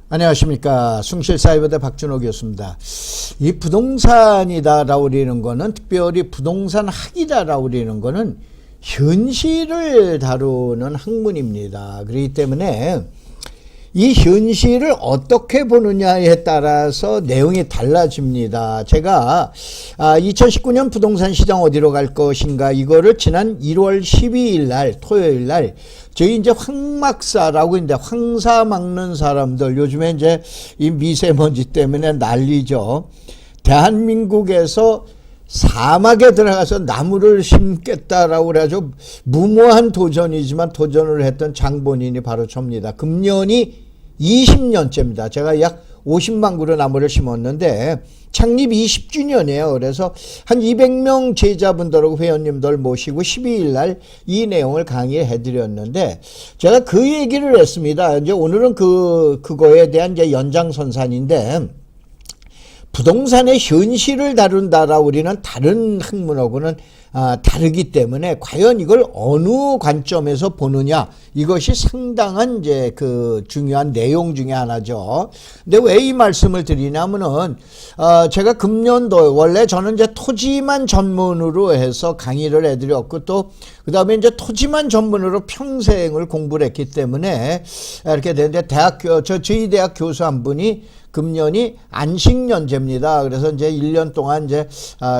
안녕하십니까. 숭실사이버대 박준호 교수입니다. 이 부동산이다라고 그러는 거는, 특별히 부동산 학이다라고 그러는 거는 현실을 다루는 학문입니다. 그렇기 때문에 이 현실을 어떻게 보느냐에 따라서 내용이 달라집니다. 제가 2019년 부동산 시장 어디로 갈 것인가, 이거를 지난 1월 12일 날 토요일 날 저희 이제 황막사라고 이제 황사 막는 사람들, 요즘에 이제 이 미세먼지 때문에 난리죠. 대한민국에서 사막에 들어가서 나무를 심겠다라고 그래가지고 무모한 도전이지만 도전을 했던 장본인이 바로 접니다. 금년이 20년째입니다. 제가 약 50만 그루 나무를 심었는데 창립 20주년이에요. 그래서 한 200명 제자분들하고 회원님들 모시고 12일 날 이 내용을 강의해 드렸는데 제가 그 얘기를 했습니다. 이제 오늘은 그거에 대한 이제 연장선상인데, 부동산의 현실을 다룬다라고 우리는 다른 학문하고는 다르기 때문에 과연 이걸 어느 관점에서 보느냐, 이것이 상당한 이제 그 중요한 내용 중에 하나죠. 근데 왜 이 말씀을 드리냐면은 제가 금년도 원래 저는 이제 토지만 전문으로 해서 강의를 해드렸고, 또 그다음에 이제 토지만 전문으로 평생을 공부를 했기 때문에 이렇게 되는데, 저희 대학 교수 한 분이 금년이 안식년제입니다. 그래서 이제 1년 동안 이제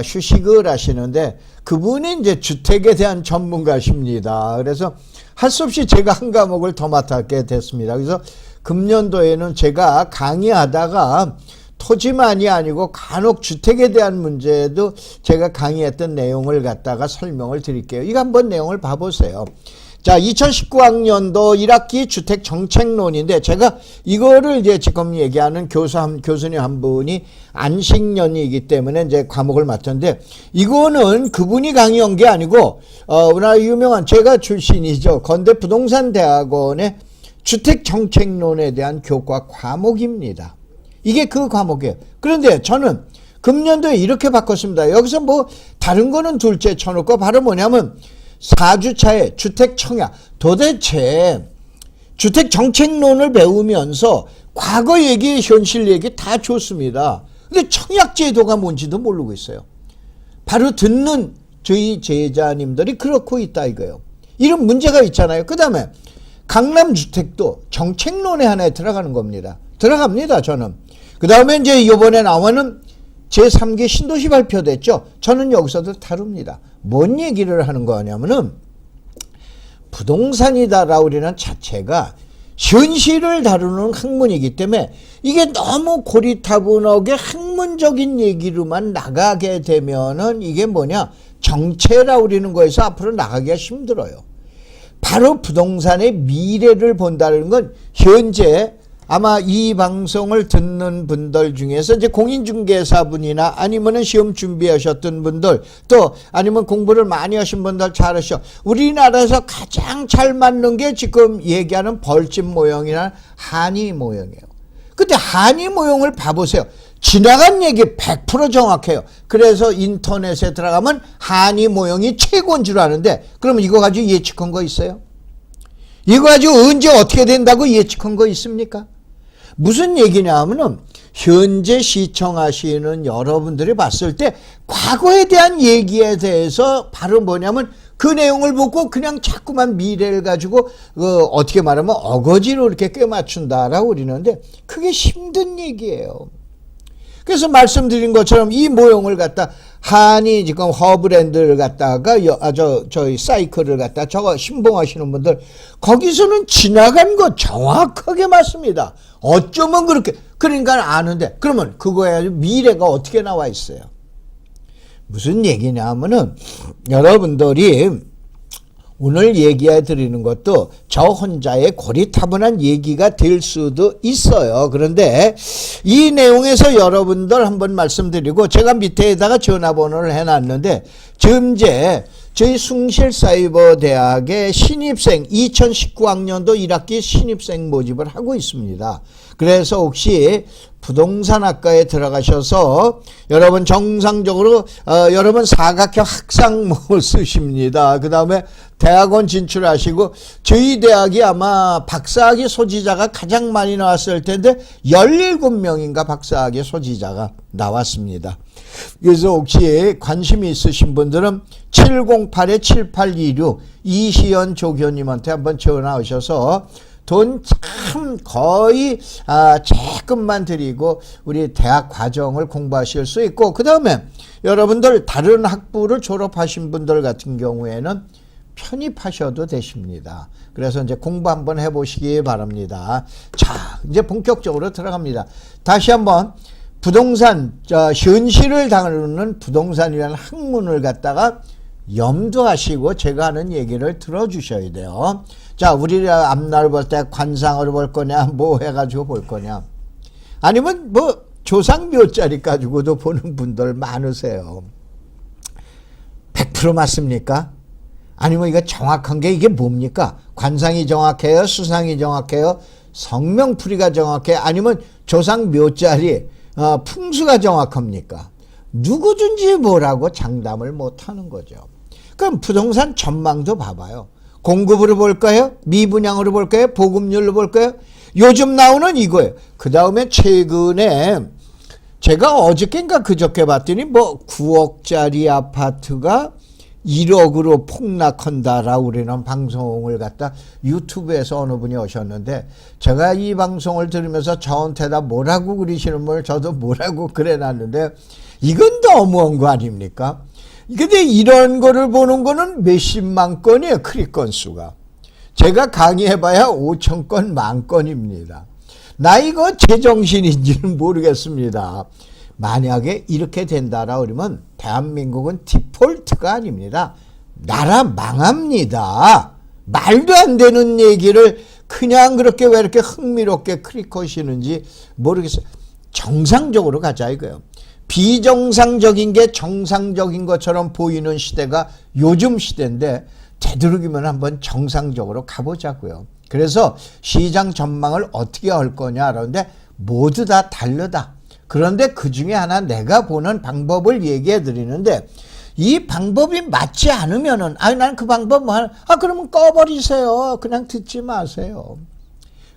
휴식을 하시는데, 그분이 이제 주택에 대한 전문가십니다. 그래서 할 수 없이 제가 한 과목을 더 맡게 됐습니다. 그래서 금년도에는 제가 강의하다가 토지만이 아니고 간혹 주택에 대한 문제도 제가 강의했던 내용을 갖다가 설명을 드릴게요. 이거 한번 내용을 봐보세요. 자, 2019학년도 1학기 주택정책론인데, 제가 이거를 이제 지금 얘기하는 교수님 한 분이 안식년이기 때문에 이제 과목을 맡았는데, 이거는 그분이 강의한 게 아니고, 우리나라 유명한, 제가 출신이죠. 건대 부동산대학원의 주택정책론에 대한 교과 과목입니다. 이게 그 과목이에요. 그런데 저는 금년도에 이렇게 바꿨습니다. 여기서 뭐 다른 거는 둘째 쳐놓고 바로 뭐냐면 4주차에 주택 청약, 도대체 주택 정책론을 배우면서 과거 얘기, 현실 얘기 다 좋습니다. 근데 청약 제도가 뭔지도 모르고 있어요. 바로 듣는 저희 제자님들이 그렇고 있다 이거예요. 이런 문제가 있잖아요. 그 다음에 강남주택도 정책론의 하나에 들어가는 겁니다. 들어갑니다, 저는. 그 다음에 이제 이번에 나오는 제3기 신도시 발표됐죠. 저는 여기서도 다룹니다. 뭔 얘기를 하는 거냐면은, 부동산이다라고 우리는 자체가 현실을 다루는 학문이기 때문에 이게 너무 고리타분하게 학문적인 얘기로만 나가게 되면은 이게 뭐냐, 정체라고 우리는 거에서 앞으로 나가기가 힘들어요. 바로 부동산의 미래를 본다는 건 현재 아마 이 방송을 듣는 분들 중에서 이제 공인중개사분이나 아니면은 시험 준비하셨던 분들, 또 아니면 공부를 많이 하신 분들 잘하셔. 우리나라에서 가장 잘 맞는 게 지금 얘기하는 벌집 모형이나 한이 모형이에요. 근데 한이 모형을 봐보세요. 지나간 얘기 100% 정확해요. 그래서 인터넷에 들어가면 한이 모형이 최고인 줄 아는데, 그러면 이거 가지고 예측한 거 있어요? 이거 가지고 언제 어떻게 된다고 예측한 거 있습니까? 무슨 얘기냐 하면은, 현재 시청하시는 여러분들이 봤을 때 과거에 대한 얘기에 대해서 바로 뭐냐면 그 내용을 보고 그냥 자꾸만 미래를 가지고 어떻게 말하면 어거지로 이렇게 꿰맞춘다라고 그러는데, 그게 힘든 얘기예요. 그래서 말씀드린 것처럼 이 모형을 갖다 한이 지금 허브랜드를 갖다가 저희 사이클을 갖다 저거 신봉하시는 분들, 거기서는 지나간 거 정확하게 맞습니다. 어쩌면 그렇게, 그러니까 아는데, 그러면 그거에 미래가 어떻게 나와 있어요? 무슨 얘기냐 하면은, 여러분들이 오늘 얘기해 드리는 것도 저 혼자의 고리타분한 얘기가 될 수도 있어요. 그런데 이 내용에서 여러분들 한번 말씀드리고, 제가 밑에다가 전화번호를 해놨는데, 지금 이제 저희 숭실사이버대학의 신입생 2019학년도 1학기 신입생 모집을 하고 있습니다. 그래서 혹시 부동산학과에 들어가셔서 여러분 정상적으로 여러분 사각형 학상목을 쓰십니다. 그 다음에 대학원 진출하시고 저희 대학이 아마 박사학위 소지자가 가장 많이 나왔을 텐데 17명인가 박사학위 소지자가 나왔습니다. 그래서 혹시 관심이 있으신 분들은 708-7826 이시연 조교님한테 한번 전화하셔서 돈 참 거의 조금만 드리고 우리 대학 과정을 공부하실 수 있고, 그 다음에 여러분들 다른 학부를 졸업하신 분들 같은 경우에는 편입하셔도 되십니다. 그래서 이제 공부 한번 해보시기 바랍니다. 자, 이제 본격적으로 들어갑니다. 다시 한번 부동산, 현실을 다루는 부동산이라는 학문을 갖다가 염두하시고 제가 하는 얘기를 들어주셔야 돼요. 자, 우리 앞날 볼 때 관상을 볼 거냐, 뭐 해가지고 볼 거냐. 아니면 뭐 조상 묘자리 가지고도 보는 분들 많으세요. 100% 맞습니까? 아니면 이거 정확한 게 이게 뭡니까? 관상이 정확해요? 수상이 정확해요? 성명풀이가 정확해요? 아니면 조상 묘자리, 풍수가 정확합니까? 누구든지 뭐라고 장담을 못하는 거죠. 그럼 부동산 전망도 봐봐요. 공급으로 볼까요? 미분양으로 볼까요? 보급률로 볼까요? 요즘 나오는 이거예요. 그 다음에 최근에 제가 어저께인가 그저께 봤더니 뭐 9억짜리 아파트가 1억으로 폭락한다라고 그러는 방송을 갖다 유튜브에서 어느 분이 오셨는데, 제가 이 방송을 들으면서 저한테다 뭐라고 그러시는 분을 저도 뭐라고 그래놨는데, 이건 너무한 거 아닙니까? 근데 이런 거를 보는 거는 몇십만 건이에요. 클릭 건수가. 제가 강의해봐야 5천 건, 만 건입니다. 나 이거 제정신인지는 모르겠습니다. 만약에 이렇게 된다라 그러면 대한민국은 디폴트가 아닙니다. 나라 망합니다. 말도 안 되는 얘기를 그냥 그렇게 왜 이렇게 흥미롭게 클릭하시는지 모르겠어요. 정상적으로 가자 이거예요. 비정상적인 게 정상적인 것처럼 보이는 시대가 요즘 시대인데, 되도록이면 한번 정상적으로 가보자고요. 그래서 시장 전망을 어떻게 할 거냐 하는데 모두 다 다르다. 그런데 그 중에 하나 내가 보는 방법을 얘기해 드리는데, 이 방법이 맞지 않으면은 나는 그 방법 그러면 꺼버리세요. 그냥 듣지 마세요.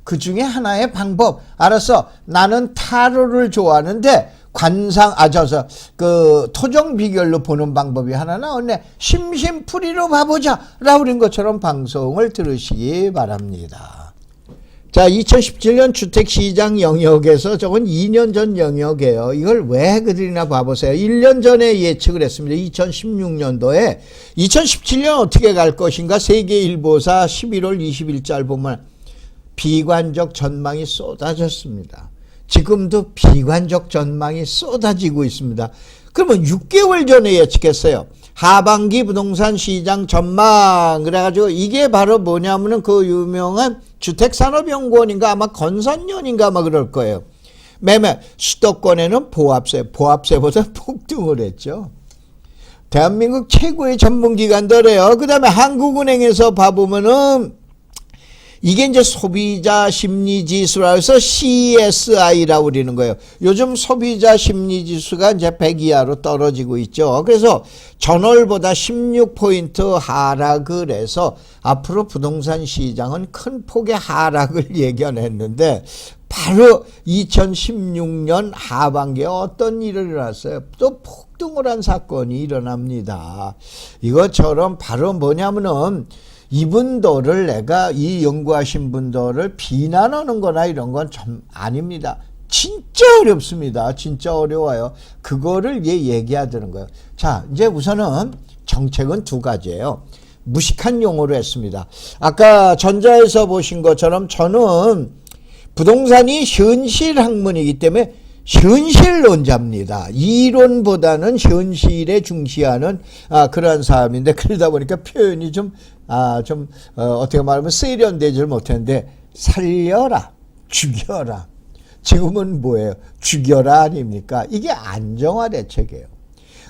그 중에 하나의 방법, 알았어, 나는 타로를 좋아하는데 관상, 토종 비결로 보는 방법이 하나 나왔네. 심심풀이로 봐보자 라고 그런 것처럼 방송을 들으시기 바랍니다. 자, 2017년 주택시장 영역에서 저건 2년 전 영역이에요. 이걸 왜 그들이나 봐보세요. 1년 전에 예측을 했습니다. 2016년도에 2017년 어떻게 갈 것인가. 세계일보사 11월 20일자를 보면 비관적 전망이 쏟아졌습니다. 지금도 비관적 전망이 쏟아지고 있습니다. 그러면 6개월 전에 예측했어요. 하반기 부동산 시장 전망. 그래가지고 이게 바로 뭐냐면은 그 유명한 주택산업연구원인가 아마 건선연인가 아마 그럴 거예요. 매매 수도권에는 보합세보다 폭등을 했죠. 대한민국 최고의 전문기관들이에요. 그 다음에 한국은행에서 봐보면은 이게 이제 소비자 심리지수라 해서 CSI라고 그러는 거예요. 요즘 소비자 심리지수가 이제 100 이하로 떨어지고 있죠. 그래서 전월보다 16포인트 하락을 해서 앞으로 부동산 시장은 큰 폭의 하락을 예견했는데, 바로 2016년 하반기에 어떤 일이 일어났어요? 또 폭등을 한 사건이 일어납니다. 이것처럼 바로 뭐냐면은 이분들을 내가 이 연구하신 분들을 비난하는 거나 이런 건 좀 아닙니다. 진짜 어렵습니다. 진짜 어려워요. 그거를 얘기하는 거예요. 자, 이제 우선은 정책은 두 가지예요. 무식한 용어로 했습니다. 아까 전자에서 보신 것처럼 저는 부동산이 현실 학문이기 때문에 현실론자입니다. 이론보다는 현실에 중시하는 그러한 사람인데, 그러다 보니까 표현이 어떻게 말하면 세련되질 못했는데, 살려라, 죽여라. 지금은 뭐예요? 죽여라 아닙니까? 이게 안정화 대책이에요.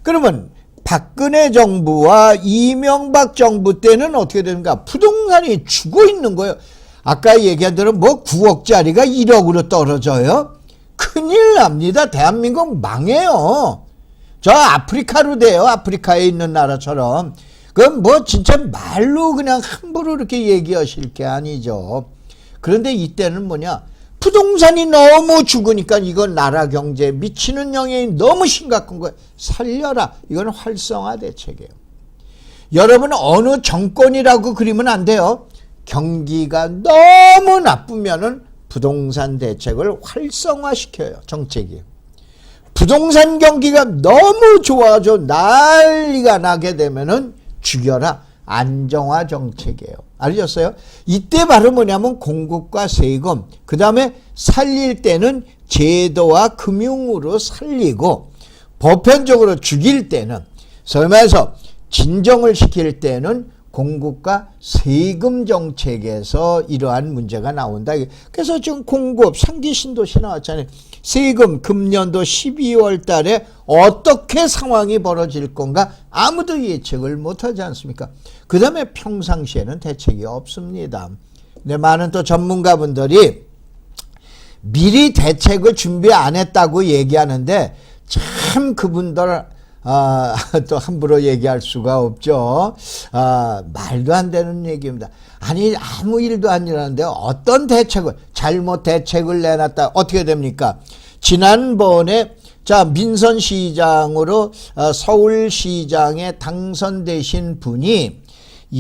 그러면 박근혜 정부와 이명박 정부 때는 어떻게 되는가? 부동산이 죽어 있는 거예요. 아까 얘기한 대로 뭐 9억짜리가 1억으로 떨어져요? 큰일 납니다. 대한민국 망해요. 저 아프리카로 돼요. 아프리카에 있는 나라처럼. 그건 뭐 진짜 말로 그냥 함부로 이렇게 얘기하실 게 아니죠. 그런데 이때는 뭐냐? 부동산이 너무 죽으니까 이건 나라 경제에 미치는 영향이 너무 심각한 거예요. 살려라. 이건 활성화 대책이에요. 여러분 어느 정권이라고 그리면 안 돼요. 경기가 너무 나쁘면은 부동산 대책을 활성화시켜요. 정책이. 부동산 경기가 너무 좋아져 난리가 나게 되면은 죽여라. 안정화 정책이에요. 알겠어요? 이때 바로 뭐냐면 공급과 세금, 그 다음에 살릴 때는 제도와 금융으로 살리고, 보편적으로 죽일 때는, 소위 말해서 진정을 시킬 때는 공급과 세금 정책에서 이러한 문제가 나온다. 그래서 지금 공급, 상기 신도시 나왔잖아요. 세금 금년도 12월 달에 어떻게 상황이 벌어질 건가 아무도 예측을 못하지 않습니까? 그 다음에 평상시에는 대책이 없습니다. 근데 많은 또 전문가분들이 미리 대책을 준비 안 했다고 얘기하는데 참 그분들 또 함부로 얘기할 수가 없죠. 말도 안 되는 얘기입니다. 아니 아무 일도 안 일어났는데 어떤 대책을 잘못 대책을 내놨다 어떻게 됩니까? 지난번에 자 민선시장으로 서울시장에 당선되신 분이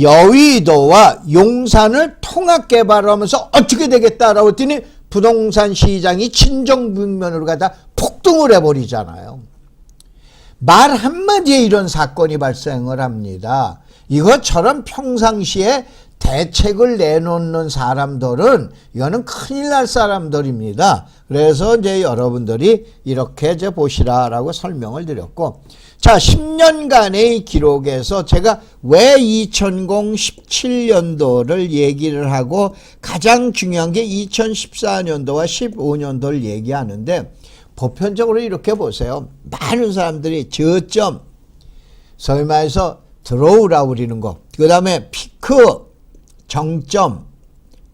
여의도와 용산을 통합개발하면서 어떻게 되겠다라고 했더니 부동산 시장이 친정국면으로 가다 폭등을 해버리잖아요. 말 한마디에 이런 사건이 발생을 합니다. 이것처럼 평상시에 대책을 내놓는 사람들은 이거는 큰일 날 사람들입니다. 그래서 이제 여러분들이 이렇게 이제 보시라라고 설명을 드렸고, 자 10년간의 기록에서 제가 왜 2017년도를 얘기를 하고 가장 중요한 게 2014년도와 15년도를 얘기하는데, 보편적으로 이렇게 보세요. 많은 사람들이 저점, 소위 말해서 드로우라고 그러는 거, 그 다음에 피크, 정점,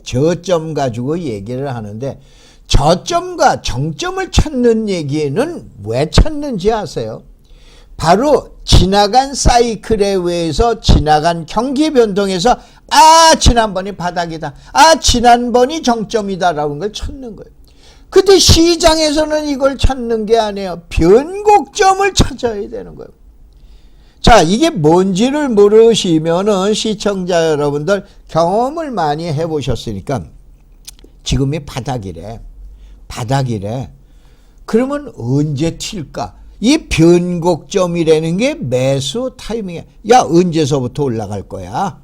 저점 가지고 얘기를 하는데, 저점과 정점을 찾는 얘기는 왜 찾는지 아세요? 바로 지나간 사이클에 의해서 지나간 경기 변동에서 지난번이 바닥이다, 지난번이 정점이다라는 걸 찾는 거예요. 근데 시장에서는 이걸 찾는 게 아니에요. 변곡점을 찾아야 되는 거예요. 자, 이게 뭔지를 모르시면은 시청자 여러분들 경험을 많이 해보셨으니까 지금이 바닥이래. 그러면 언제 튈까? 이 변곡점이라는 게 매수 타이밍이야. 야, 언제서부터 올라갈 거야?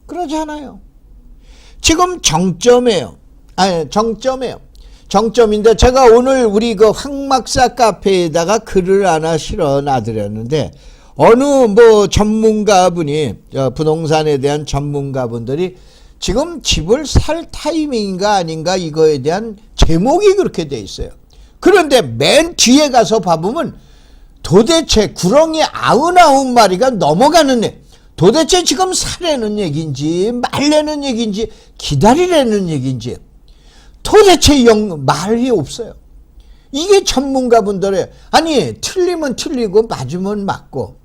그러잖아요. 지금 정점이에요. 정점인데 제가 오늘 우리 그 황막사 카페에다가 글을 하나 실어 놔드렸는데, 어느 뭐 전문가분이, 부동산에 대한 전문가분들이 지금 집을 살 타이밍인가 아닌가 이거에 대한 제목이 그렇게 돼 있어요. 그런데 맨 뒤에 가서 봐보면 도대체 구렁이 99마리가 넘어가는 애, 도대체 지금 사려는 얘기인지 말려는 얘기인지 기다리려는 얘기인지 도대체 말이 없어요. 이게 전문가분들의, 아니 틀리면 틀리고 맞으면 맞고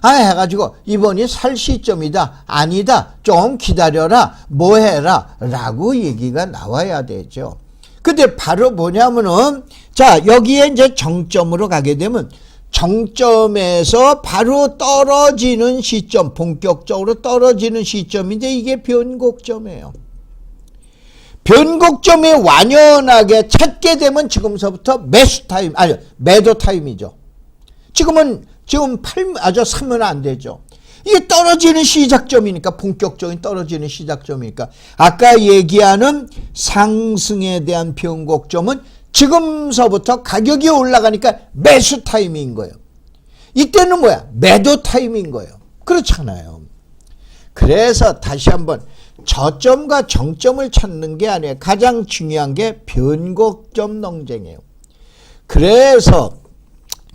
해가지고 이번이 살 시점이다, 아니다, 좀 기다려라, 뭐 해라 라고 얘기가 나와야 되죠. 근데 바로 뭐냐면은, 자 여기에 이제 정점으로 가게 되면 정점에서 바로 떨어지는 시점, 본격적으로 떨어지는 시점인데 이게 변곡점이에요. 변곡점에 완연하게 찾게 되면 지금서부터 매수 타임, 매도 타임이죠. 지금 사면 안 되죠. 이게 떨어지는 시작점이니까, 본격적인 떨어지는 시작점이니까, 아까 얘기하는 상승에 대한 변곡점은 지금서부터 가격이 올라가니까 매수 타임인 거예요. 이때는 뭐야? 매도 타임인 거예요. 그렇잖아요. 그래서 다시 한번 저점과 정점을 찾는 게 아니에요. 가장 중요한 게 변곡점 논쟁이에요. 그래서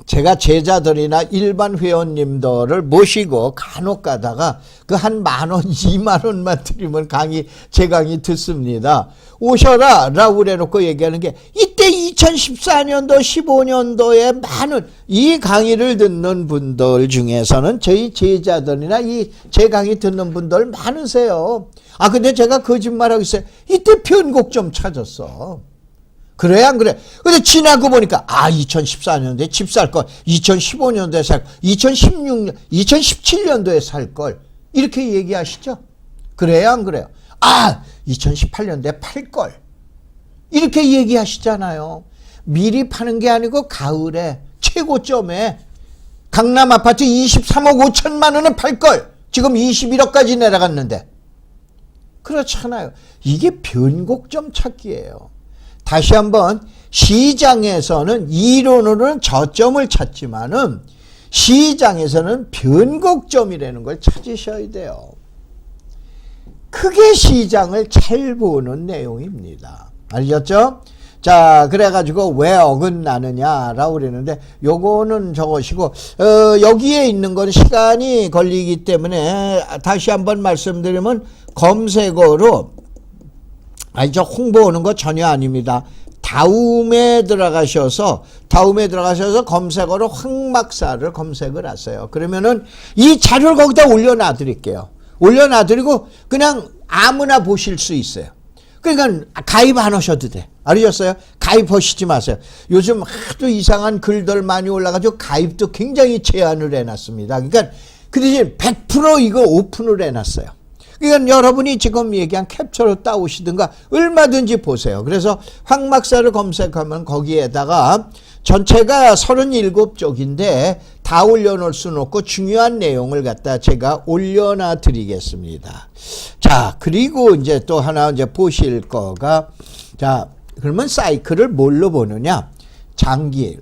제가 제자들이나 일반 회원님들을 모시고 간혹 가다가 그 한 10,000원, 20,000원만 드리면 제 강의 듣습니다. 오셔라 라고 그래놓고 얘기하는 게, 이때 근데 2014년도, 15년도에 많은 이 강의를 듣는 분들 중에서는 저희 제자들이나 이 제 강의 듣는 분들 많으세요. 아, 근데 제가 거짓말하고 있어요. 이때 편곡 좀 찾았어. 그래, 안 그래? 근데 지나고 보니까, 2014년도에 집 살 걸, 2015년도에 살 걸, 2016년, 2017년도에 살 걸. 이렇게 얘기하시죠? 그래요, 안 그래요? 2018년도에 팔 걸. 이렇게 얘기하시잖아요. 미리 파는 게 아니고 가을에 최고점에 강남 아파트 23억 5천만 원에 팔 걸. 지금 21억까지 내려갔는데. 그렇잖아요. 이게 변곡점 찾기예요. 다시 한번 시장에서는 이론으로는 저점을 찾지만은 시장에서는 변곡점이라는 걸 찾으셔야 돼요. 그게 시장을 잘 보는 내용입니다. 아셨죠? 자, 그래가지고 왜 어긋나느냐라고 그러는데 요거는 적으시고 여기에 있는 건 시간이 걸리기 때문에 다시 한번 말씀드리면 검색어로 저 홍보하는 거 전혀 아닙니다. 다음에 들어가셔서 검색어로 황막사를 검색을 하세요. 그러면은 이 자료를 거기다 올려놔 드릴게요. 올려놔 드리고 그냥 아무나 보실 수 있어요. 그러니까 가입 안 하셔도 돼. 알으셨어요? 가입하시지 마세요. 요즘 하도 이상한 글들 많이 올라가지고 가입도 굉장히 제한을 해놨습니다. 그러니까 그 대신 100% 이거 오픈을 해놨어요. 그러니까 여러분이 지금 얘기한 캡처로 따오시든가 얼마든지 보세요. 그래서 황막사를 검색하면 거기에다가 전체가 37쪽인데 다 올려놓을 수는 없고 중요한 내용을 갖다 제가 올려놔 드리겠습니다. 자, 그리고 이제 또 하나 이제 보실 거가, 자, 그러면 사이클을 뭘로 보느냐? 장기,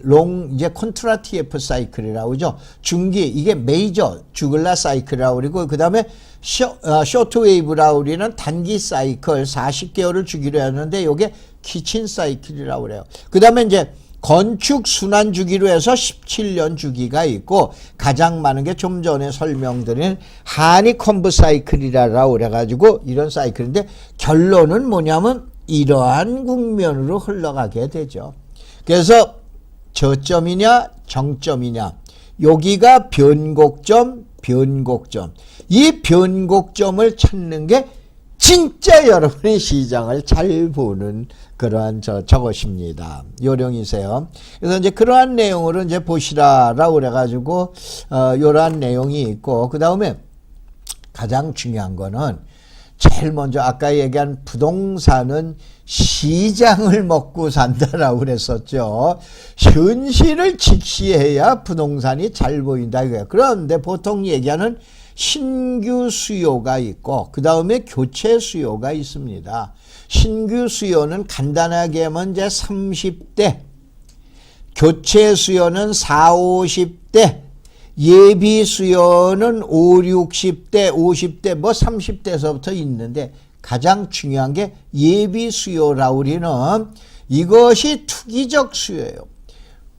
이제 콘트라 TF 사이클이라고 그러죠. 중기, 이게 메이저 주글라 사이클이라고 그러고, 그 다음에 쇼트웨이브라고 우리는 단기 사이클 40개월을 주기로 했는데, 요게 키친 사이클이라고 그래요. 그 다음에 이제 건축 순환 주기로 해서 17년 주기가 있고, 가장 많은 게 좀 전에 설명드린 하니콤브 사이클이라고 그래가지고 이런 사이클인데, 결론은 뭐냐면 이러한 국면으로 흘러가게 되죠. 그래서 저점이냐 정점이냐, 여기가 변곡점. 이 변곡점을 찾는 게 진짜 여러분의 시장을 잘 보는 그러한 저것입니다. 요령이세요. 그래서 이제 그러한 내용으로 이제 보시라라고 그래가지고 이러한 내용이 있고, 그 다음에 가장 중요한 거는 제일 먼저 아까 얘기한 부동산은 시장을 먹고 산다라고 그랬었죠. 현실을 직시해야 부동산이 잘 보인다 이거예요. 그런데 보통 얘기하는 신규 수요가 있고 그 다음에 교체 수요가 있습니다. 신규 수요는 간단하게 하면 이제 30대, 교체 수요는 40, 50대, 예비 수요는 50, 60대, 50대, 뭐 30대에서부터 있는데 가장 중요한 게 예비 수요라고 우리는 이것이 투기적 수요예요.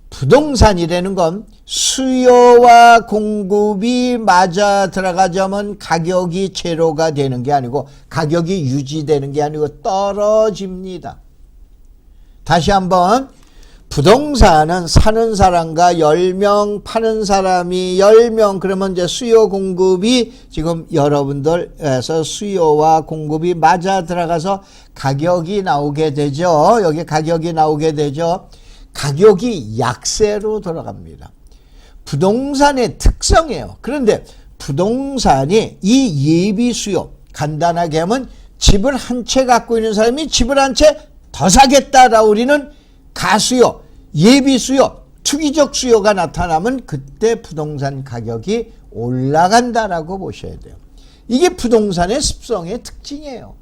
부동산이라는 건 수요와 공급이 맞아 들어가자면 가격이 제로가 되는 게 아니고 가격이 유지되는 게 아니고 떨어집니다. 다시 한번, 부동산은 사는 사람과 10명, 파는 사람이 10명, 그러면 이제 수요 공급이 지금 여러분들에서 수요와 공급이 맞아 들어가서 가격이 나오게 되죠. 여기 가격이 나오게 되죠. 가격이 약세로 돌아갑니다. 부동산의 특성이에요. 그런데 부동산이 이 예비 수요, 간단하게 하면 집을 한 채 갖고 있는 사람이 집을 한 채 더 사겠다라고 우리는 가수요, 예비 수요, 투기적 수요가 나타나면 그때 부동산 가격이 올라간다라고 보셔야 돼요. 이게 부동산의 습성의 특징이에요.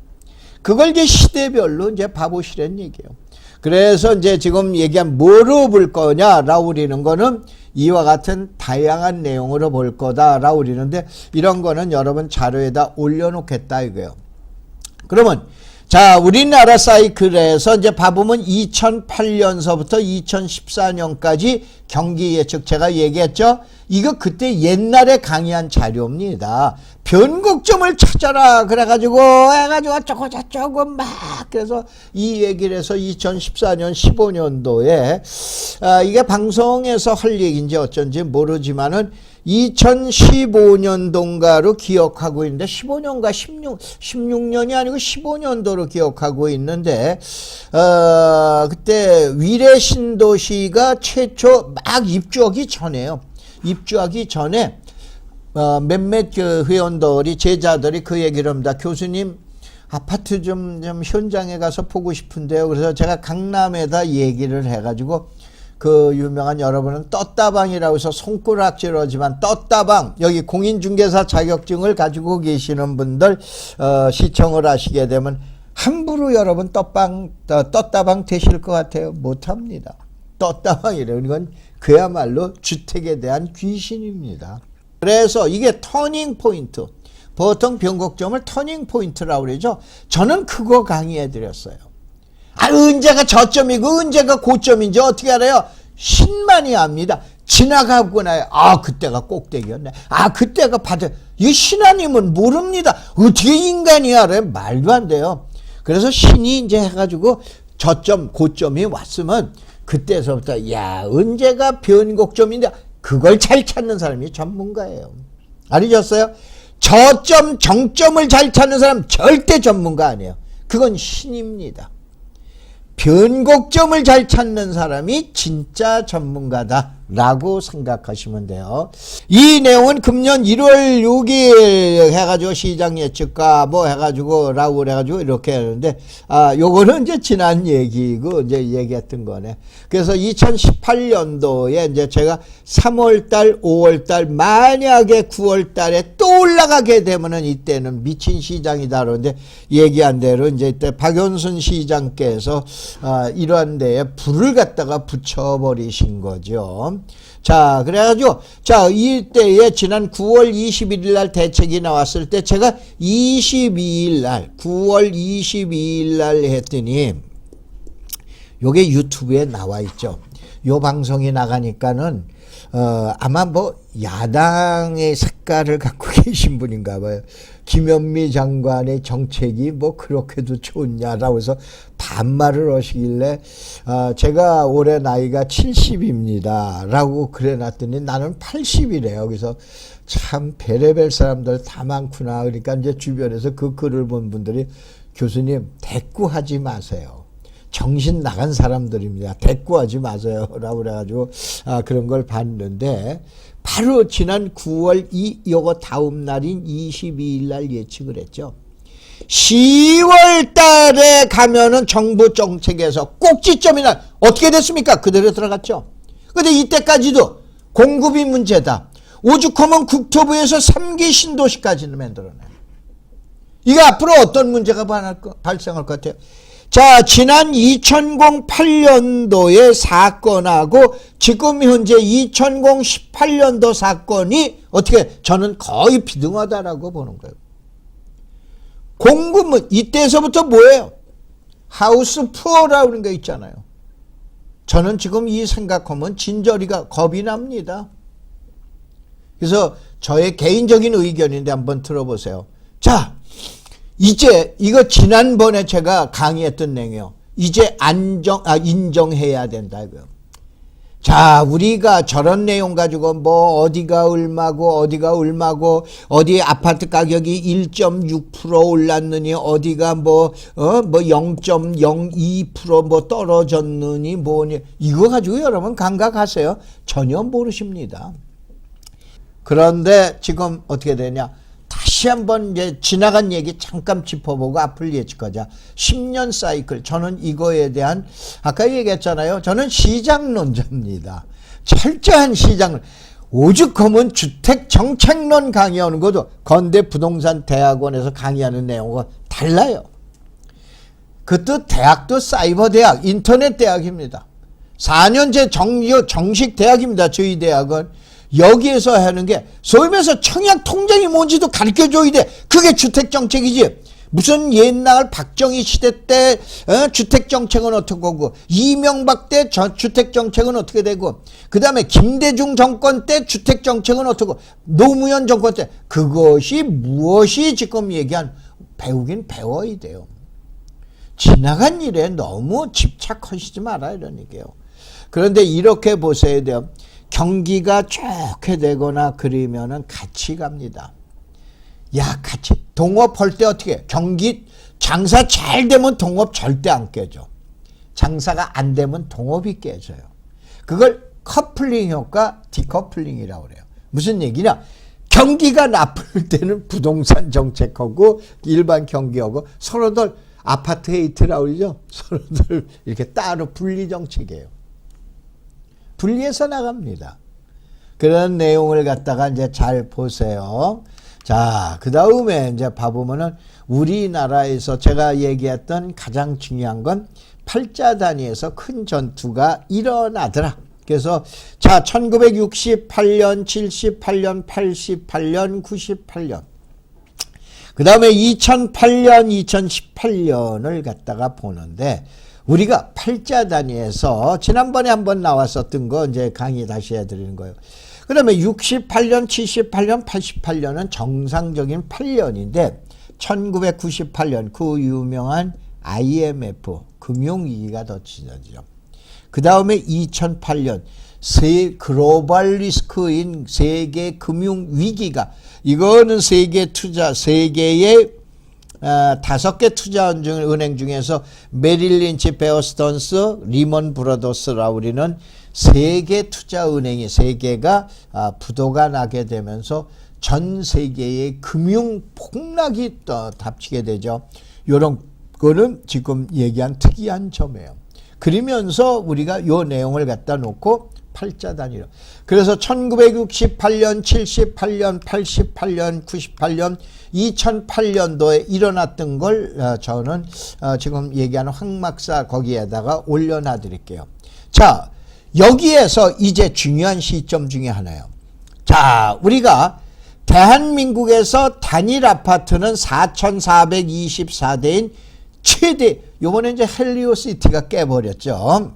그걸 이제 시대별로 이제 봐보시라는 얘기예요. 그래서 이제 지금 얘기한 뭐로 볼 거냐라고 우리는 거는 이와 같은 다양한 내용으로 볼 거다라고 우리는데 이런 거는 여러분 자료에다 올려놓겠다 이거예요. 그러면 자, 우리나라 사이클에서 이제 봐보면 2008년서부터 2014년까지 경기 예측 제가 얘기했죠. 이거 그때 옛날에 강의한 자료입니다. 변곡점을 찾아라 그래가지고 어쩌고 저쩌고 막 그래서 이 얘기를 해서 2014년 15년도에 이게 방송에서 할 얘기인지 어쩐지 모르지만은 2015년도인가로 기억하고 있는데 15년가 16년이 아니고 15년도로 기억하고 있는데 그때 위례 신도시가 최초 막 입주하기 전에요. 입주하기 전에 몇몇 그 회원들이 제자들이 그 얘기를 합니다. 교수님 아파트 좀 현장에 가서 보고 싶은데요. 그래서 제가 강남에다 얘기를 해가지고 그 유명한 여러분은 떴다방이라고 해서 손가락질하지만 떴다방 여기 공인중개사 자격증을 가지고 계시는 분들 시청을 하시게 되면 함부로 여러분 떴다방 되실 것 같아요. 못합니다. 떴다방이라는 건 그야말로 주택에 대한 귀신입니다. 그래서 이게 터닝 포인트, 보통 변곡점을 터닝 포인트라고 그러죠. 저는 그거 강의해 드렸어요. 언제가 저점이고 언제가 고점인지 어떻게 알아요? 신만이 압니다. 지나가고 나요. 그때가 꼭대기였네. 그때가 바닥. 이 신하님은 모릅니다. 어떻게 인간이 알아요? 말도 안 돼요. 그래서 신이 이제 해가지고 저점 고점이 왔으면 그때서부터 언제가 변곡점인데 그걸 잘 찾는 사람이 전문가예요. 알으셨어요? 저점 정점을 잘 찾는 사람 절대 전문가 아니에요. 그건 신입니다. 변곡점을 잘 찾는 사람이 진짜 전문가다라고 생각하시면 돼요. 이 내용은 금년 1월 6일 해가지고 시장 예측가 뭐 해가지고 라고 그래가지고 이렇게 하는데 요거는 이제 지난 얘기고 이제 얘기했던 거네. 그래서 2018년도에 이제 제가 3월달 5월달 만약에 9월달에 또 올라가게 되면은 이때는 미친 시장이다 그러는데 얘기한 대로 이제 이때 박연순 시장께서 이러한 데에 불을 갖다가 붙여버리신 거죠. 자, 그래가지고, 이때에 지난 9월 21일 날 대책이 나왔을 때 제가 22일 날, 9월 22일 날 했더니, 요게 유튜브에 나와 있죠. 요 방송이 나가니까는, 아마 뭐, 야당의 색깔을 갖고 계신 분인가 봐요. 김현미 장관의 정책이 뭐 그렇게도 좋냐라고 해서 반말을 하시길래 제가 올해 나이가 70입니다 라고 그래 놨더니 나는 80이래요. 그래서 참 별의별 사람들 다 많구나. 그러니까 이제 주변에서 그 글을 본 분들이 교수님 대꾸하지 마세요. 정신 나간 사람들입니다. 대꾸하지 마세요 라고 그래가지고 그런 걸 봤는데 바로 지난 9월 요거 다음 날인 22일 날 예측을 했죠. 10월 달에 가면은 정부 정책에서 꼭지점이 날 어떻게 됐습니까? 그대로 들어갔죠. 근데 이때까지도 공급이 문제다. 오죽하면 국토부에서 3기 신도시까지는 만들어내. 이게 앞으로 어떤 문제가 발생할 것 같아요? 자, 지난 2008년도의 사건하고 지금 현재 2018년도 사건이 어떻게 저는 거의 비등하다라고 보는 거예요. 공급은 이때서부터 뭐예요? 하우스 푸어라고 하는 거 있잖아요. 저는 지금 이 생각하면 진저리가 겁이 납니다. 그래서 저의 개인적인 의견인데 한번 들어보세요. 자, 이제 이거 지난번에 제가 강의했던 내용이요. 이제 인정해야 된다 이거요. 자, 우리가 저런 내용 가지고 뭐 어디가 얼마고 어디 아파트 가격이 1.6% 올랐느니 어디가 뭐 0.02% 뭐 떨어졌느니 뭐니 이거 가지고 여러분 감각하세요? 전혀 모르십니다. 그런데 지금 어떻게 되냐? 다시 한번 이제 지나간 얘기 잠깐 짚어보고 앞을 예측하자. 10년 사이클. 저는 이거에 대한 아까 얘기했잖아요. 저는 시장론자입니다. 철저한 시장. 오죽하면 주택 정책론 강의하는 것도 건대 부동산 대학원에서 강의하는 내용과 달라요. 그것도 대학도 사이버 대학, 인터넷 대학입니다. 4년제 정식 대학입니다. 저희 대학은. 여기에서 하는 게 소위 말해서 청약 통장이 뭔지도 가르쳐줘야 돼. 그게 주택정책이지. 무슨 옛날 박정희 시대 때 주택정책은 어떻게 하고 이명박 때 주택정책은 어떻게 되고 그 다음에 김대중 정권 때 주택정책은 어떻게 하고 노무현 정권 때 그것이 무엇이 지금 얘기한 배우긴 배워야 돼요. 지나간 일에 너무 집착하시지 마라 이런 얘기예요. 그런데 이렇게 보셔야 돼요. 경기가 좋게 되거나 그러면은 같이 갑니다. 야, 같이 동업할 때 어떻게 해? 경기 장사 잘 되면 동업 절대 안 깨져. 장사가 안 되면 동업이 깨져요. 그걸 커플링 효과, 디커플링이라고 그래요. 무슨 얘기냐? 경기가 나쁠 때는 부동산 정책하고 일반 경기하고 서로들 아파트 헤이트라고 그러죠. 서로들 이렇게 따로 분리 정책이에요. 분리해서 나갑니다. 그런 내용을 갖다가 이제 잘 보세요. 자, 그 다음에 이제 봐보면은 우리나라에서 제가 얘기했던 가장 중요한 건 팔자 단위에서 큰 전투가 일어나더라. 그래서 자, 1968년, 78년, 88년, 98년. 그 다음에 2008년, 2018년을 갖다가 보는데 우리가 팔자 단위에서 지난번에 한번 나왔었던 거 이제 강의 다시 해드리는 거예요. 그 다음에 68년, 78년, 88년은 정상적인 8년인데 1998년 그 유명한 IMF 금융위기가 더 진행되죠. 그 다음에 2008년 글로벌 리스크인 세계 금융위기가 이거는 세계의 5개 투자은행 중에서 메릴린치, 베어스턴스, 리먼 브라더스라고 우리는 세계 투자은행이 세계가 부도가 나게 되면서 전 세계의 금융 폭락이 닥치게 되죠. 이런 거는 지금 얘기한 특이한 점이에요. 그러면서 우리가 요 내용을 갖다 놓고 팔자 단위로. 그래서 1968년, 78년, 88년, 98년, 2008년도에 일어났던 걸 저는 지금 얘기하는 황막사 거기에다가 올려놔 드릴게요. 자, 여기에서 이제 중요한 시점 중에 하나예요. 자, 우리가 대한민국에서 단일 아파트는 4,424대인 최대, 요번에 이제 헬리오시티가 깨버렸죠.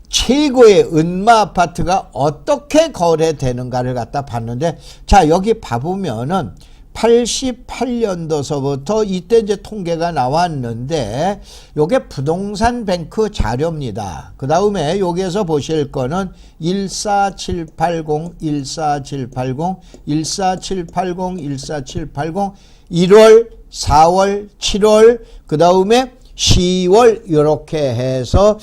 최고의 은마 아파트가 어떻게 거래되는가를 갖다 봤는데, 자, 여기 봐보면은 88년도서부터 이때 이제 통계가 나왔는데, 요게 부동산 뱅크 자료입니다. 그 다음에 여기에서 보실 거는 14780, 14780, 14780, 14780, 1월, 4월, 7월, 그 다음에 10월 이렇게 해서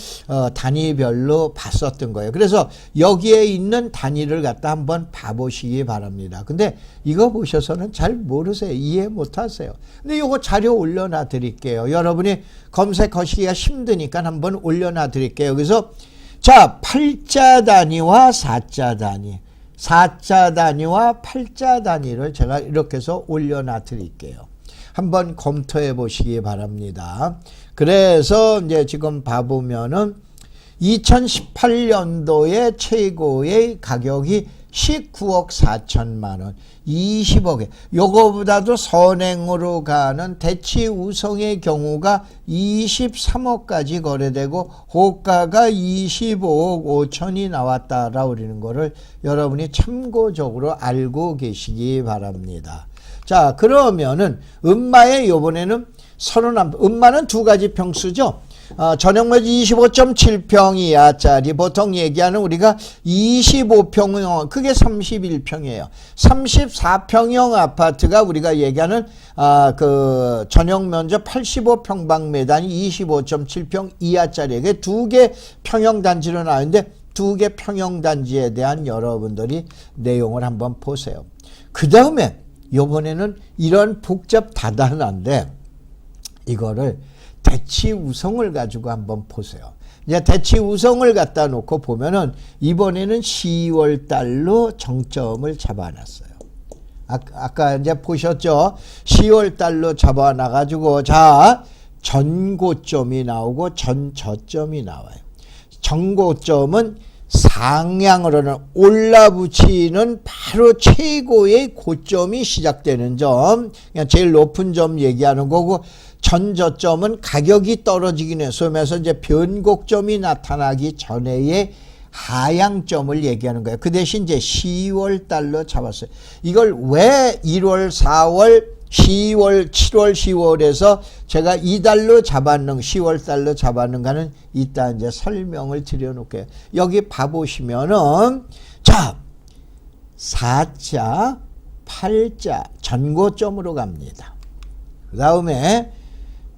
단위별로 봤었던 거예요. 그래서 여기에 있는 단위를 갖다 한번 봐보시기 바랍니다. 근데 이거 보셔서는 잘 모르세요. 이해 못하세요. 근데 이거 자료 올려놔 드릴게요. 여러분이 검색하시기가 힘드니까 한번 올려놔 드릴게요. 그래서 자, 팔자 단위와 사자 단위, 사자 단위와 팔자 단위를 제가 이렇게 해서 올려놔 드릴게요. 한번 검토해 보시기 바랍니다. 그래서 이제 지금 봐보면은 2018년도에 최고의 가격이 19억 4천만 원, 20억에 요거보다도 선행으로 가는 대치 우성의 경우가 23억까지 거래되고 호가가 25억 5천이 나왔다라고 그러는 거를 여러분이 참고적으로 알고 계시기 바랍니다. 자, 그러면은 은마의 요번에는 은마는 두 가지 평수죠. 전용매지 25.7평 이하짜리 보통 얘기하는 우리가 25평형 그게 31평이에요. 34평형 아파트가 우리가 얘기하는 그 전용 면적 85평방미터니 25.7평 이하짜리에게 두 개 평형 단지로 나왔는데 두 개 평형 단지에 대한 여러분들이 내용을 한번 보세요. 그 다음에 요번에는 이런 복잡 다단한데 이거를 대치 우성을 가지고 한번 보세요. 이제 대치 우성을 갖다 놓고 보면은 이번에는 10월 달로 정점을 잡아놨어요. 아까 이제 보셨죠? 10월 달로 잡아놔가지고 자, 전고점이 나오고 전저점이 나와요. 전고점은 상향으로는 올라붙이는 바로 최고의 고점이 시작되는 점, 그냥 제일 높은 점 얘기하는 거고, 전저점은 가격이 떨어지긴 해서면서 이제 변곡점이 나타나기 전에의 하향점을 얘기하는 거예요. 그 대신 이제 10월 달로 잡았어요. 이걸 왜 1월, 4월, 10월, 7월, 10월에서 제가 이달로 잡았는, 10월 달로 잡았는가는 이따 이제 설명을 드려놓을게요. 여기 봐보시면은, 자, 4자, 8자, 전고점으로 갑니다. 그 다음에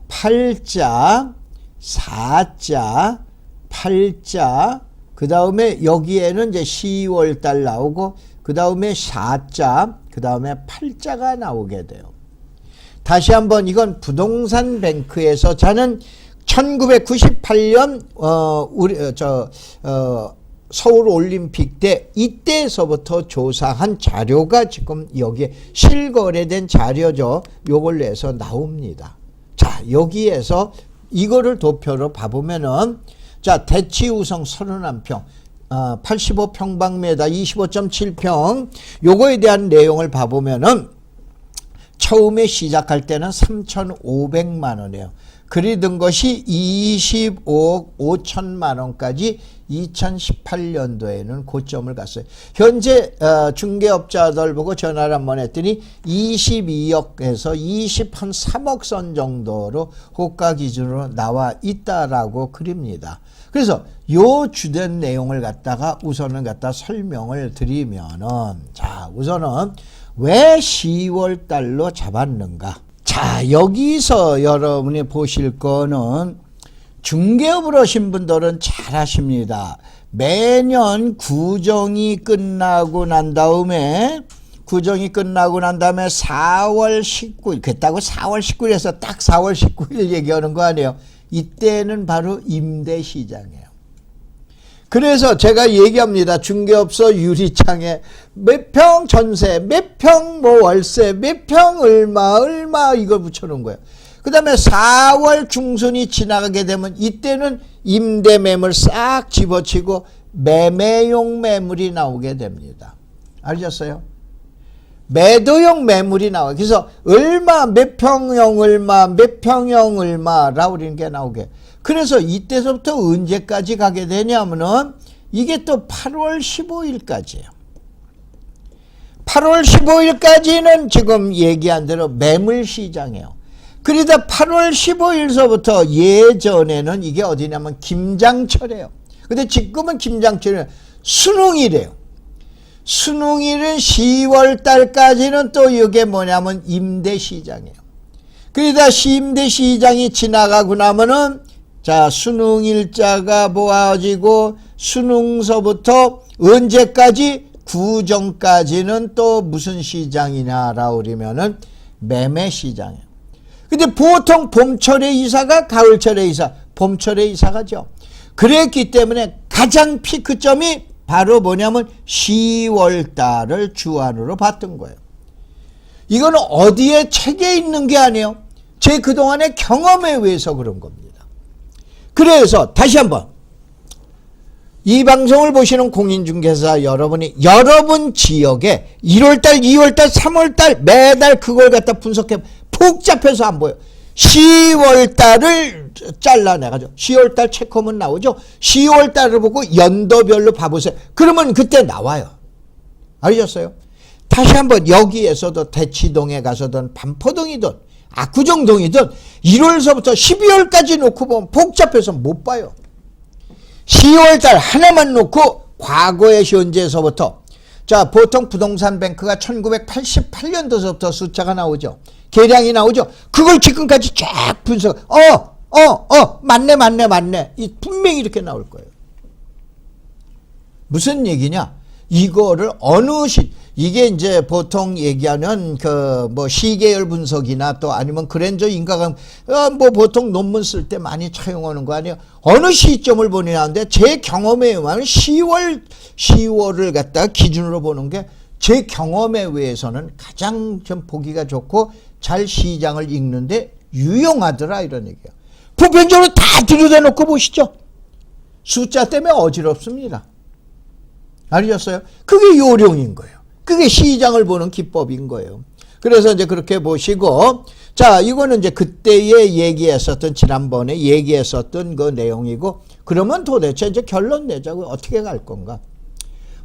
8자, 4자, 8자, 그 다음에 여기에는 이제 10월 달 나오고, 그 다음에 4자, 그 다음에 8자가 나오게 돼요. 다시 한번 이건 부동산 뱅크에서 저는 1998년 서울 올림픽 때 이때서부터 조사한 자료가 지금 여기에 실거래된 자료죠. 요걸 내서 나옵니다. 자, 여기에서 이거를 도표로 봐보면은, 자, 대치우성 31평, 85평방미터 25.7평, 요거에 대한 내용을 봐보면은, 처음에 시작할 때는 3,500만 원이에요. 글이 든 것이 25억 5천만 원까지 2018년도에는 고점을 갔어요. 현재 중개업자들 보고 전화를 한번 했더니 22억에서 23억 선 정도로 호가 기준으로 나와 있다라고 그립니다. 그래서 요 주된 내용을 갖다가 우선은 갖다 설명을 드리면은, 자, 우선은 왜 10월 달로 잡았는가? 자, 여기서 여러분이 보실 거는 중개업을 하신 분들은 잘 아십니다. 매년 구정이 끝나고 난 다음에 4월 19일, 그랬다고 4월 19일에서 딱 4월 19일 얘기하는 거 아니에요. 이때는 바로 임대시장이에요. 그래서 제가 얘기합니다. 중개업소 유리창에 몇 평 전세, 몇 평 뭐 월세, 몇 평 얼마 이걸 붙여놓은 거예요. 그 다음에 4월 중순이 지나가게 되면 이때는 임대 매물 싹 집어치고 매매용 매물이 나오게 됩니다. 아셨어요? 매도용 매물이 나와요. 그래서 얼마, 몇 평형 얼마, 몇 평형 얼마라고 그러는 게 나오게. 그래서 이때서부터 언제까지 가게 되냐면은 이게 또 8월 15일까지예요. 8월 15일까지는 지금 얘기한 대로 매물시장이에요. 그러다 8월 15일서부터 예전에는 이게 어디냐면 김장철이에요. 근데 지금은 김장철이 수능이래요. 수능일은 10월 달까지는 또 이게 뭐냐면 임대시장이에요. 그러다 임대시장이 지나가고 나면은, 자, 수능일자가 모아지고 수능서부터 언제까지? 구정까지는 또 무슨 시장이냐라고 그러면은 매매시장이에요. 근데 보통 봄철에 이사가 가을철에 이사, 봄철에 이사 가죠. 그랬기 때문에 가장 피크점이 바로 뭐냐면 10월 달을 주안으로 봤던 거예요. 이거는 어디에 책에 있는 게 아니에요. 제 그동안의 경험에 의해서 그런 겁니다. 그래서 다시 한번 이 방송을 보시는 공인중개사 여러분이 여러분 지역에 1월달, 2월달, 3월달 매달 그걸 갖다 분석해 복잡해서 안 보여. 10월달을 잘라내가지고 10월달 체크하면 나오죠. 10월달을 보고 연도별로 봐보세요. 그러면 그때 나와요. 알겠어요? 다시 한번 여기에서도 대치동에 가서든 반포동이든 압구정동이든 1월서부터 12월까지 놓고 보면 복잡해서 못 봐요. 10월달 하나만 놓고 과거의 현재에서부터, 자, 보통 부동산 뱅크가 1988년도서부터 숫자가 나오죠. 계량이 나오죠. 그걸 지금까지 쫙 분석, 맞네. 분명히 이렇게 나올 거예요. 무슨 얘기냐? 이거를 이게 이제 보통 얘기하는 시계열 분석이나 또 아니면 그랜저 인과관, 보통 논문 쓸 때 많이 차용하는 거 아니에요? 어느 시점을 보느냐는데 제 경험에 의하면 10월을 갖다가 기준으로 보는 게 제 경험에 의해서는 가장 좀 보기가 좋고 잘 시장을 읽는데 유용하더라, 이런 얘기예요. 보편적으로 다 들여다놓고 보시죠. 숫자 때문에 어지럽습니다. 알으셨어요? 그게 요령인 거예요. 그게 시장을 보는 기법인 거예요. 그래서 이제 그렇게 보시고, 자, 이거는 이제 그때에 얘기했었던, 지난번에 얘기했었던 그 내용이고, 그러면 도대체 이제 결론 내자고 어떻게 갈 건가?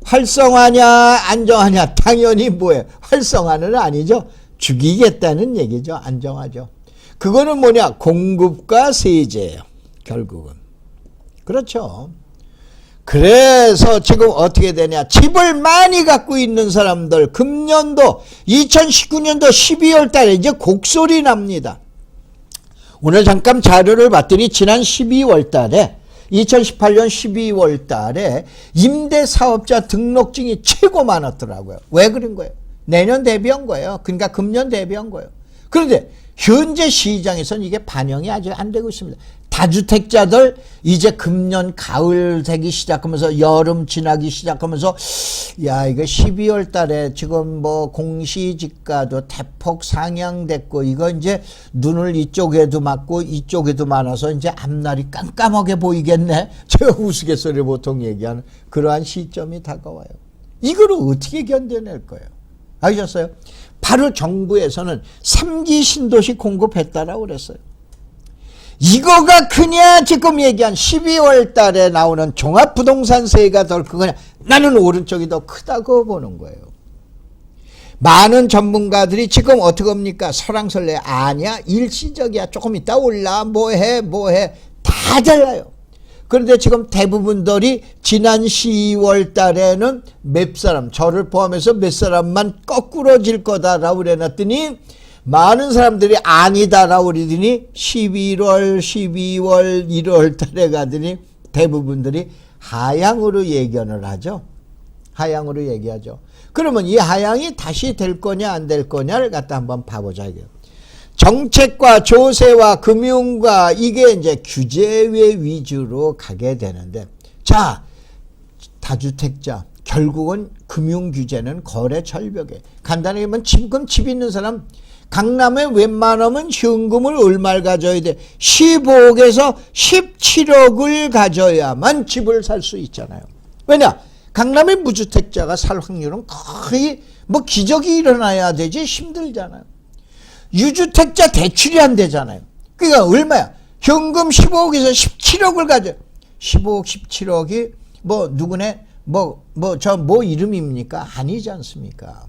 활성화냐, 안정화냐? 당연히 뭐예요? 활성화는 아니죠. 죽이겠다는 얘기죠. 안정화죠. 그거는 뭐냐? 공급과 세제예요. 결국은. 그렇죠. 그래서 지금 어떻게 되냐. 집을 많이 갖고 있는 사람들 금년도 2019년도 12월 달에 이제 곡소리 납니다. 오늘 잠깐 자료를 봤더니 지난 12월 달에 2018년 12월 달에 임대사업자 등록증이 최고 많았더라고요. 왜 그런 거예요? 내년 대비한 거예요. 그러니까 금년 대비한 거예요. 그런데 현재 시장에서는 이게 반영이 아직 안 되고 있습니다. 다주택자들 이제 금년 가을 되기 시작하면서 여름 지나기 시작하면서 야 이거 12월 달에 지금 뭐 공시지가도 대폭 상향됐고 이거 이제 눈을 이쪽에도 맞고 이쪽에도 많아서 이제 앞날이 깜깜하게 보이겠네. 제가 우스갯소리를 보통 얘기하는 그러한 시점이 다가와요. 이거를 어떻게 견뎌낼 거예요? 아셨어요? 바로 정부에서는 3기 신도시 공급했다라고 그랬어요. 이거가 그냥 지금 얘기한 12월 달에 나오는 종합부동산세가 더 크거냐? 나는 오른쪽이 더 크다고 보는 거예요. 많은 전문가들이 지금 어떻게 합니까? 설왕설래 아니야? 일시적이야. 조금 있다 올라. 뭐해. 다 달라요. 그런데 지금 대부분들이 지난 12월 달에는 몇 사람, 저를 포함해서 몇 사람만 거꾸러질 거다라고 그래놨더니 많은 사람들이 아니다라고 그러더니 11월, 12월, 1월 달에 가더니 대부분들이 하향으로 예견을 하죠. 하향으로 얘기하죠. 그러면 이 하향이 다시 될 거냐 안 될 거냐를 갖다 한번 봐보자. 이게. 정책과 조세와 금융과 이게 이제 규제외 위주로 가게 되는데, 자, 다주택자 결국은 금융 규제는 거래 절벽에 간단하게 보면 지금 집 있는 사람 강남에 웬만하면 현금을 얼마를 가져야 돼? 15억에서 17억을 가져야만 집을 살 수 있잖아요. 왜냐? 강남의 무주택자가 살 확률은 거의 뭐 기적이 일어나야 되지 힘들잖아요. 유주택자 대출이 안 되잖아요. 그러니까 얼마야? 현금 15억에서 17억을 가져. 15억, 17억이 뭐 누구네? 뭐 이름입니까? 아니지 않습니까?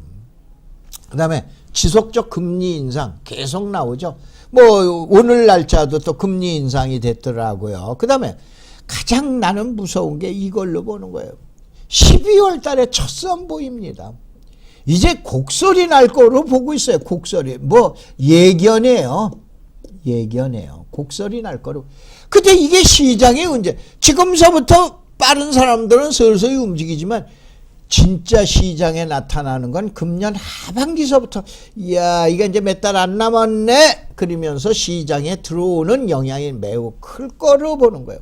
그 다음에 지속적 금리 인상 계속 나오죠. 뭐 오늘 날짜도 또 금리 인상이 됐더라고요. 그 다음에 가장 나는 무서운 게 이걸로 보는 거예요. 12월 달에 첫 선보입니다. 이제 곡소리 날 거로 보고 있어요. 곡소리. 뭐 예견이에요. 곡소리 날 거로. 근데 이게 시장의 문제. 지금서부터 빠른 사람들은 서서히 움직이지만 진짜 시장에 나타나는 건 금년 하반기서부터 이야 이게 이제 몇 달 안 남았네 그러면서 시장에 들어오는 영향이 매우 클 거로 보는 거예요.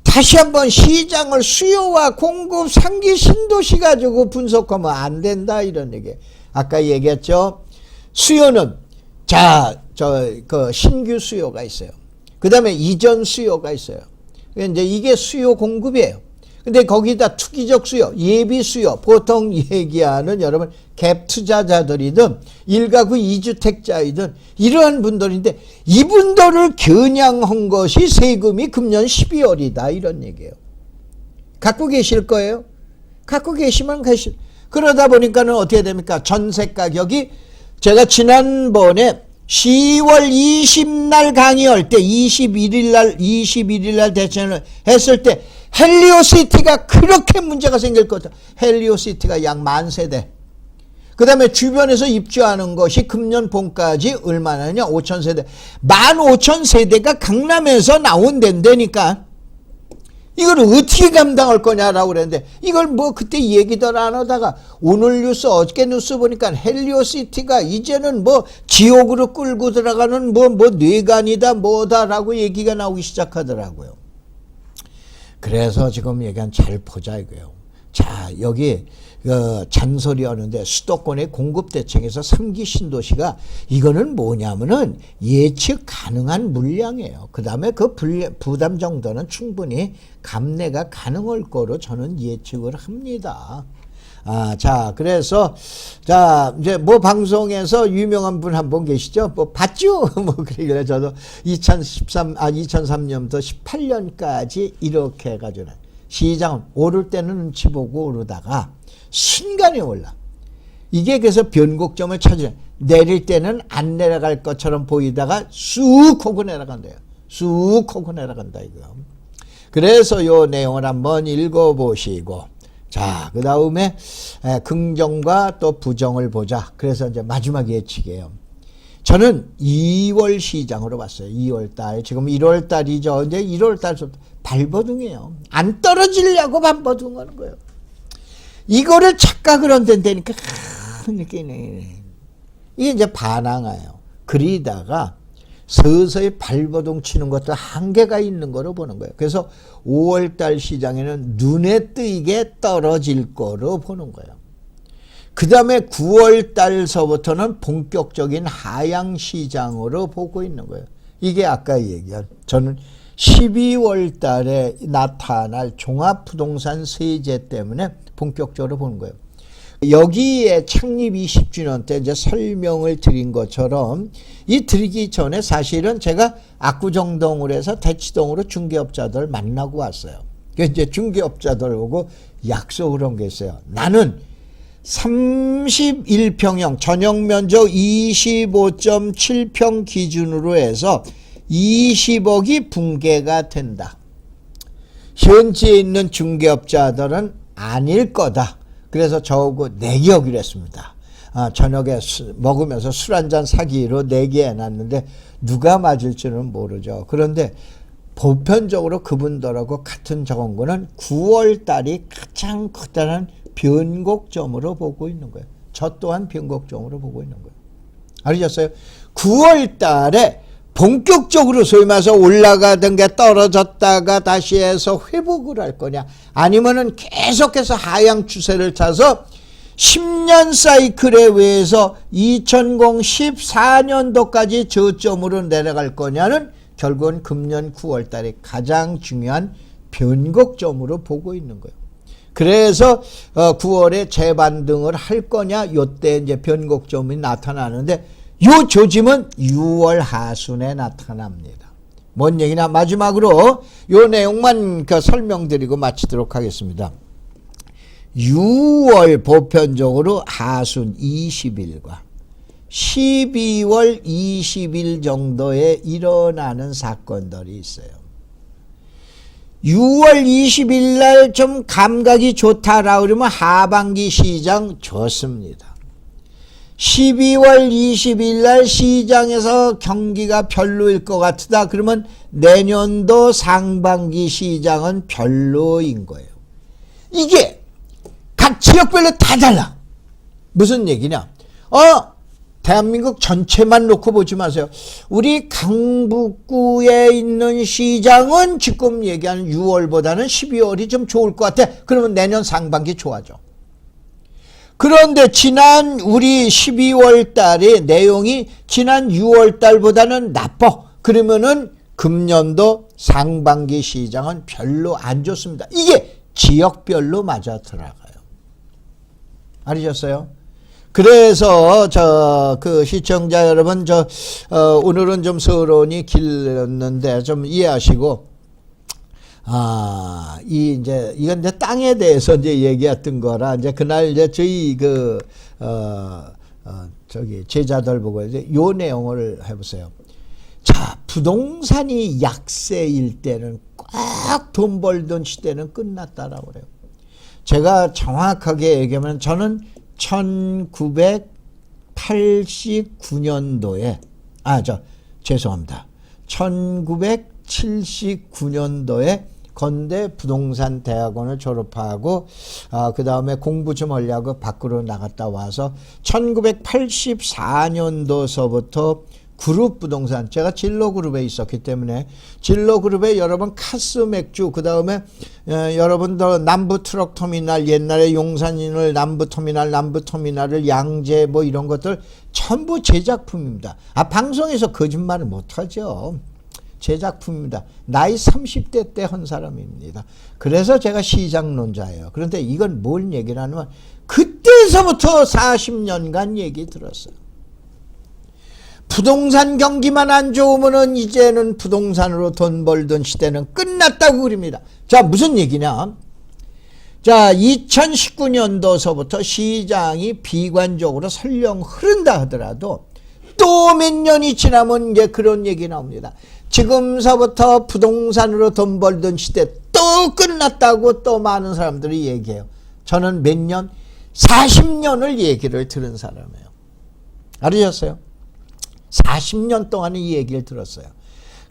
다시 한번 시장을 수요와 공급 3기 신도시 가지고 분석하면 안 된다 이런 얘기. 아까 얘기했죠. 수요는 그 신규 수요가 있어요. 그 다음에 이전 수요가 있어요. 이제 이게 수요 공급이에요. 근데 거기다 투기적 수요, 예비 수요, 보통 얘기하는 여러분 갭 투자자들이든 1가구 2주택자이든 이러한 분들인데 이분들을 겨냥한 것이 세금이 금년 12월이다 이런 얘기예요. 갖고 계실 거예요? 갖고 계시면 그러다 보니까는 어떻게 됩니까? 전세 가격이 제가 지난번에 10월 20날 강의할 때 21일 날 대체를 했을 때 헬리오시티가 그렇게 문제가 생길 거다. 헬리오시티가 약 10,000세대. 그 다음에 주변에서 입주하는 것이 금년 봄까지 얼마나냐? 5,000세대. 15,000세대가 강남에서 나온다니까. 이걸 어떻게 감당할 거냐라고 그랬는데 이걸 뭐 그때 얘기들 안 하다가 오늘 뉴스 어저께 뉴스 보니까 헬리오시티가 이제는 뭐 지옥으로 끌고 들어가는 뭐 뇌관이다 뭐다라고 얘기가 나오기 시작하더라고요. 그래서 지금 얘기한 잘 보자 이거예요. 자, 여기 잔소리 하는데 수도권의 공급 대책에서 3기 신도시가 이거는 뭐냐면은 예측 가능한 물량이에요. 그 다음에 그 부담 정도는 충분히 감내가 가능할 거로 저는 예측을 합니다. 자, 그래서, 자, 이제 뭐 방송에서 유명한 분 한 분 계시죠? 뭐 봤죠? 뭐, 그러길래 저도 2003년부터 18년까지 이렇게 해가지고 시장 오를 때는 눈치 보고 오르다가 순간에 올라. 이게 그래서 변곡점을 찾으려. 내릴 때는 안 내려갈 것처럼 보이다가 쑥 하고 내려간대요. 쑥 하고 내려간다, 이거. 그래서 요 내용을 한번 읽어보시고. 자, 그 다음에 긍정과 또 부정을 보자. 그래서 이제 마지막 예측이에요. 저는 2월 시장으로 봤어요. 2월 달. 지금 1월 달이죠. 이제 1월 달부터 발버둥이에요. 안 떨어지려고 발버둥하는 거예요. 이거를 착각을 한다니까 이게 이제 반항아요. 그리다가 서서히 발버둥 치는 것도 한계가 있는 거로 보는 거예요. 그래서 5월달 시장에는 눈에 띄게 떨어질 거로 보는 거예요. 그 다음에 9월달서부터는 본격적인 하향 시장으로 보고 있는 거예요. 이게 아까 얘기한 저는 12월 달에 나타날 종합부동산 세제 때문에 본격적으로 보는 거예요. 여기에 창립 20주년 때 이제 설명을 드린 것처럼 이 드리기 전에 사실은 제가 압구정동으로 해서 대치동으로 중개업자들 만나고 왔어요. 그래서 이제 중개업자들하고 약속을 한 게 있어요. 나는 31평형 전용 면적 25.7평 기준으로 해서 20억이 붕괴가 된다. 현지에 있는 중개업자들은 아닐 거다. 그래서 저하고 내기하기로 했습니다. 저녁에 먹으면서 술 한잔 사기로 내기해놨는데 누가 맞을지는 모르죠. 그런데 보편적으로 그분들하고 같은 적은 거는 9월 달이 가장 크다는 변곡점으로 보고 있는 거예요. 저 또한 변곡점으로 보고 있는 거예요. 알으셨어요? 9월 달에 본격적으로 소위 말해서 올라가던 게 떨어졌다가 다시 해서 회복을 할 거냐, 아니면은 계속해서 하향 추세를 타서 10년 사이클에 의해서 2014년도까지 저점으로 내려갈 거냐는 결국은 금년 9월 달에 가장 중요한 변곡점으로 보고 있는 거예요. 그래서 9월에 재반등을 할 거냐, 요때 이제 변곡점이 나타나는데 요 조짐은 6월 하순에 나타납니다. 뭔 얘기냐, 마지막으로 요 내용만 설명드리고 마치도록 하겠습니다. 6월 보편적으로 하순 20일과 12월 20일 정도에 일어나는 사건들이 있어요. 6월 20일 날 좀 감각이 좋다라고 그러면 하반기 시장 좋습니다. 12월 20일 날 시장에서 경기가 별로일 것 같다. 그러면 내년도 상반기 시장은 별로인 거예요. 이게 각 지역별로 다 달라. 무슨 얘기냐? 대한민국 전체만 놓고 보지 마세요. 우리 강북구에 있는 시장은 지금 얘기하는 6월보다는 12월이 좀 좋을 것 같아. 그러면 내년 상반기 좋아져. 그런데 지난 우리 12월 달의 내용이 지난 6월 달보다는 나빠. 그러면은 금년도 상반기 시장은 별로 안 좋습니다. 이게 지역별로 맞아 들어가요. 알으셨어요? 그래서 그 시청자 여러분, 오늘은 좀 서론이 길었는데 좀 이해하시고, 이건 이제 땅에 대해서 이제 얘기했던 거라, 이제 그날 이제 저희 제자들 보고 이제 요 내용을 해보세요. 자, 부동산이 약세일 때는 꼭 돈 벌던 시대는 끝났다라고 그래요. 제가 정확하게 얘기하면 저는 1989년도에, 죄송합니다. 1979년도에 건대 부동산 대학원을 졸업하고 그 다음에 공부 좀 하려고 밖으로 나갔다 와서 1984년도서부터 그룹 부동산, 제가 진로그룹에 있었기 때문에 진로그룹에 여러분 카스 맥주, 그 다음에 여러분들 남부트럭터미널, 옛날에 용산인을 남부터미널을 양재 뭐 이런 것들 전부 제 작품입니다. 방송에서 거짓말을 못하죠. 제 작품입니다. 나이 30대 때 한 사람입니다. 그래서 제가 시장론자예요. 그런데 이건 뭘 얘기를 하냐면 그때서부터 40년간 얘기 들었어요. 부동산 경기만 안 좋으면은 이제는 부동산으로 돈 벌던 시대는 끝났다고 그럽니다. 자, 무슨 얘기냐? 자, 2019년도서부터 시장이 비관적으로 설령 흐른다 하더라도 또 몇 년이 지나면 이제 그런 얘기 나옵니다. 지금서부터 부동산으로 돈 벌던 시대 또 끝났다고 또 많은 사람들이 얘기해요. 저는 몇 년? 40년을 얘기를 들은 사람이에요. 알으셨어요? 40년 동안 이 얘기를 들었어요.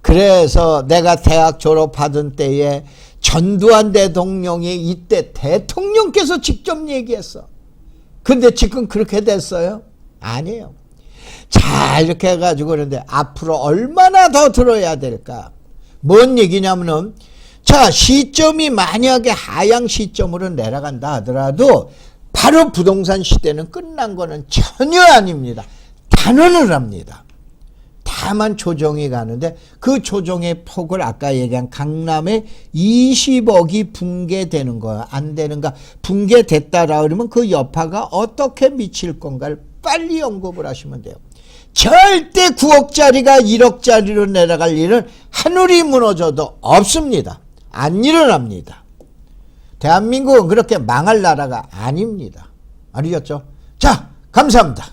그래서 내가 대학 졸업하던 때에 전두환 대통령이 이때 대통령께서 직접 얘기했어. 근데 지금 그렇게 됐어요? 아니에요. 자, 이렇게 해가지고 그런데 앞으로 얼마나 더 들어야 될까? 뭔 얘기냐면은, 자, 시점이 만약에 하향 시점으로 내려간다 하더라도 바로 부동산 시대는 끝난 거는 전혀 아닙니다. 단언을 합니다. 다만 조정이 가는데 그 조정의 폭을 아까 얘기한 강남에 20억이 붕괴되는 거야. 안 되는가? 붕괴됐다라 그러면 그 여파가 어떻게 미칠 건가를 빨리 언급을 하시면 돼요. 절대 9억짜리가 1억짜리로 내려갈 일은 하늘이 무너져도 없습니다. 안 일어납니다. 대한민국은 그렇게 망할 나라가 아닙니다. 알겠죠? 자, 감사합니다.